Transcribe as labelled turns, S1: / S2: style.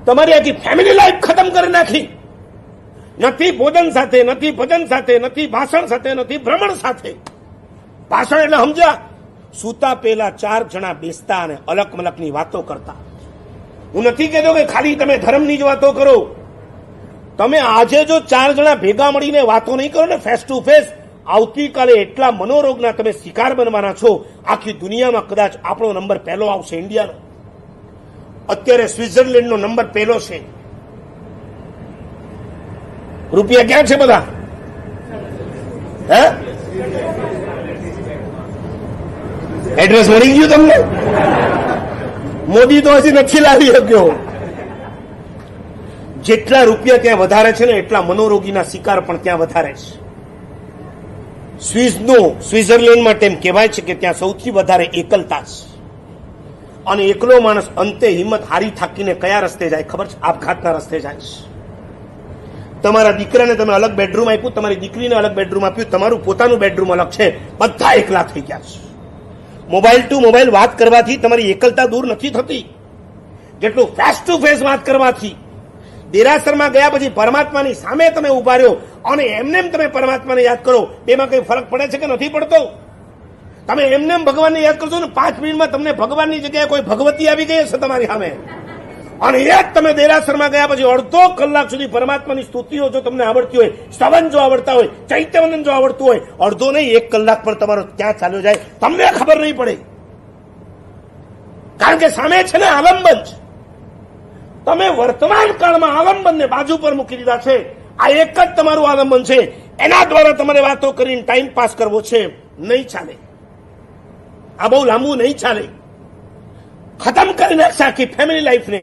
S1: તમારી આખી family life ખતમ કરી નાખી. નથી ભોજન સાથે, નથી ભજન સાથે, નથી ભાષણ સાથે, નથી ભ્રમણ સાથે. ભાષણ એટલે સમજ્યા, સૂતા પહેલા 4 જણા બેસતા અને અલગ મલકની વાતો કરતા. હું નથી કહેતો કે ખાલી તમે ધર્મની જ વાતો કરો. તમે આજે જો 4 જણા ભેગા મળીને વાતો નહીં કરો ને ફેસ ટુ ફેસ, આવતીકાલે એટલા મનોરોગના તમે શિકાર બનવાના છો. આખી દુનિયામાં કદાચ આપણો નંબર પહેલો આવશે, ઇન્ડિયાનો. અત્યારે સ્વિટ્ઝરલેન્ડનો નંબર પહેલો છે. રૂપિયા ક્યાં છે બધા? હે, એડ્રેસ મળી ગયું તમને? મોદી તો હજી નથી લાવી શક્યો. જેટલા રૂપિયા ત્યાં વધારે છે ને એટલા મનોરોગીના શિકાર પણ ત્યાં વધારે છે. સ્વિટ્ઝરલેન્ડ માટે એમ કહેવાય છે કે ત્યાં સૌથી વધારે એકલતા છે. અને એકલો માણસ અંતે હિંમત હારી થાકીને કયા રસ્તે જાય ખબર છે? આપઘાતના રસ્તે જાય છે. તમારા દીકરાને તમે અલગ બેડરૂમ આપ્યું, તમારી દીકરીને અલગ બેડરૂમ આપ્યું, તમારું પોતાનું બેડરૂમ અલગ છે, બધા એકલા થઈ ગયા છે. મોબાઈલ ટુ મોબાઈલ વાત કરવાથી તમારી એકલતા દૂર નથી થતી જેટલું ફેસ ટુ ફેસ વાત કરવાથી. દેરાસરમાં ગયા પછી પરમાત્માની સામે તમે ઉભા રહ્યો અને એમને તમે પરમાત્માને યાદ કરો, એમાં કઈ ફરક પડે છે કે નથી પડતો? તમે એમને ભગવાનને યાદ કરશો ને 5 મિનિટમાં તમને ભગવાનની જગ્યાએ કોઈ ભગવતી આવી ગઈ હશે તમારી સામે. અને એ જ તમે દેરાસરમાં ગયા પછી અડધો કલાક સુધી પરમાત્માની સ્તુતિઓ જો તમને આવડતી હોય, સ્તવન જો આવડતા હોય, ચૈત્યવંદન જો આવડતું હોય, અડધો નહીં 1 કલાક પણ તમારો ક્યાં ચાલ્યો જાય તમને ખબર નહીં પડે. કારણ કે સામે છે ને આલંબન. તમે વર્તમાન કાળમાં આલંબનને બાજુ પર મૂકી દીધા છે. આ એક જ તમારું આલંબન છે. એના દ્વારા તમારે વાતો કરીને ટાઈમ પાસ કરવો છે. નહીં ચાલે. આ બહુ લાંબુ નહીં ચાલે. ખતમ કરી નાખશે આખી ફેમિલી લાઈફને.